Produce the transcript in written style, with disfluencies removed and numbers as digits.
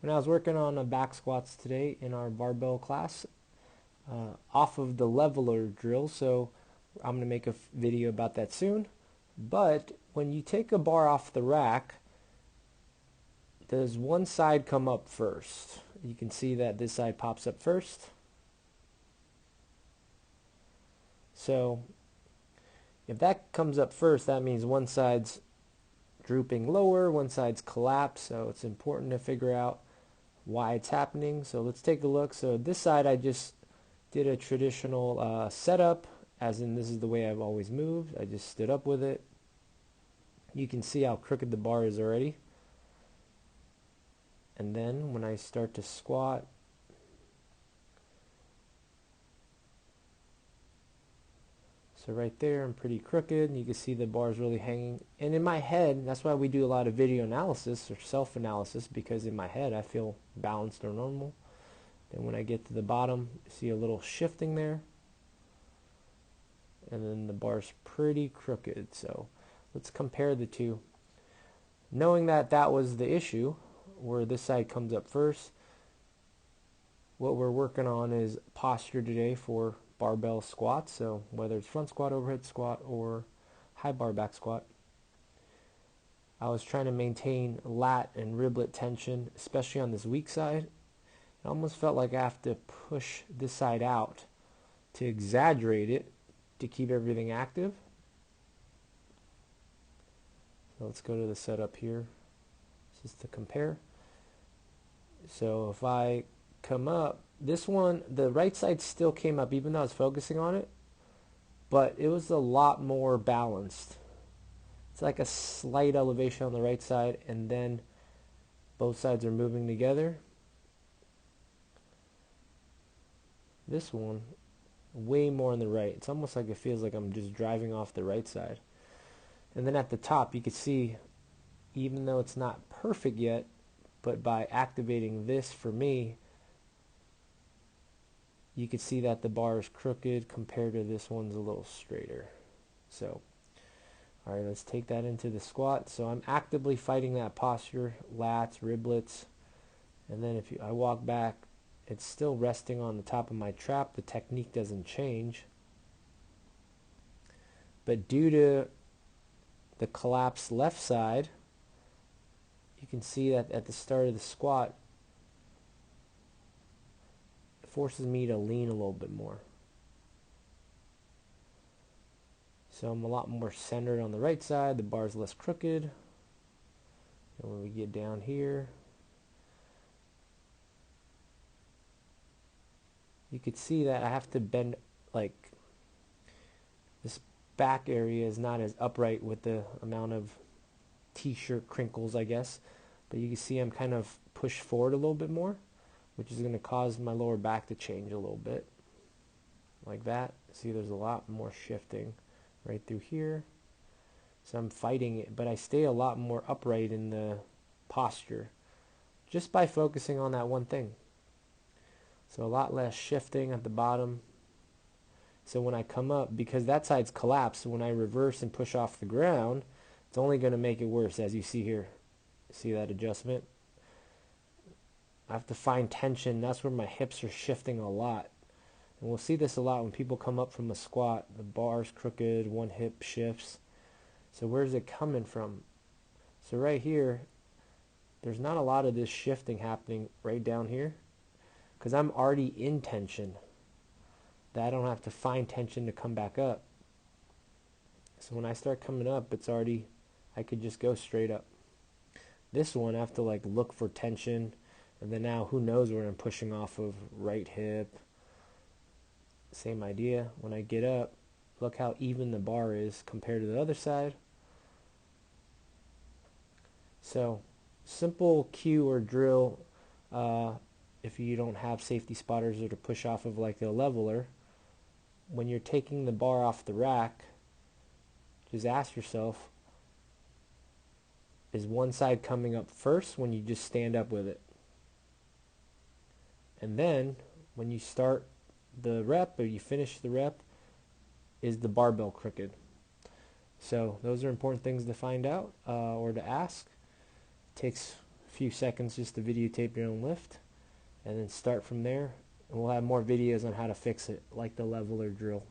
When I was working on back squats today in our barbell class, off of the leveler drill, so I'm going to make a video about that soon. But when you take a bar off the rack, does one side come up first? You can see that this side pops up first. So if that comes up first, that means one side's drooping lower, one side's collapsed. So it's important to figure out why it's happening. So let's take a look. So this side I just did a traditional setup, as in this is the way I've always moved. I just stood up with it. You can see how crooked the bar is already. And then when I start to squat, so right there I'm pretty crooked. You can see the bar is really hanging. And in my head, that's why we do a lot of video analysis or self-analysis, because in my head I feel balanced or normal. Then when I get to the bottom, see a little shifting there. And then the bar's pretty crooked. So let's compare the two. Knowing that that was the issue, where this side comes up first, what we're working on is posture today for barbell squats. So whether it's front squat, overhead squat, or high bar back squat, I was trying to maintain lat and riblet tension, especially on this weak side. It almost felt like I have to push this side out to exaggerate it to keep everything active. So let's go to the setup here just to compare. So if I come up, this one, the right side still came up even though I was focusing on it, but it was a lot more balanced. It's like a slight elevation on the right side, and then both sides are moving together. This one, way more on the right. It's almost like it feels like I'm just driving off the right side. And then at the top, you can see, even though it's not perfect yet, but by activating this for me, you can see that the bar is crooked compared to this one's a little straighter. So, all right, let's take that into the squat. So I'm actively fighting that posture, lats, riblets, and then if I walk back, it's still resting on the top of my trap. The technique doesn't change. But due to the collapsed left side, you can see that at the start of the squat, it forces me to lean a little bit more. So I'm a lot more centered on the right side. The bar's less crooked. And when we get down here, you could see that I have to bend, like this back area is not as upright with the amount of t-shirt crinkles, I guess. But you can see I'm kind of pushed forward a little bit more, which is going to cause my lower back to change a little bit. Like that. See, there's a lot more shifting right through here. So I'm fighting it, but I stay a lot more upright in the posture just by focusing on that one thing. So a lot less shifting at the bottom. So when I come up, because that side's collapsed, when I reverse and push off the ground, it's only going to make it worse, as you see here. See that adjustment? I have to find tension. That's where my hips are shifting a lot. And we'll see this a lot when people come up from a squat. The bar's crooked, one hip shifts. So where's it coming from? So right here, there's not a lot of this shifting happening right down here, because I'm already in tension. That I don't have to find tension to come back up. So when I start coming up, it's already, I could just go straight up. This one, I have to like look for tension, and then now who knows where I'm pushing off of. Right hip. Same idea. When I get up, look how even the bar is compared to the other side. So simple cue or drill, if you don't have safety spotters or to push off of like a leveler, when you're taking the bar off the rack, just ask yourself, is one side coming up first when you just stand up with it? And then when you start the rep or you finish the rep, is the barbell crooked? So those are important things to find out or to ask. It takes a few seconds just to videotape your own lift, and then start from there. And we'll have more videos on how to fix it, like the leveler drill.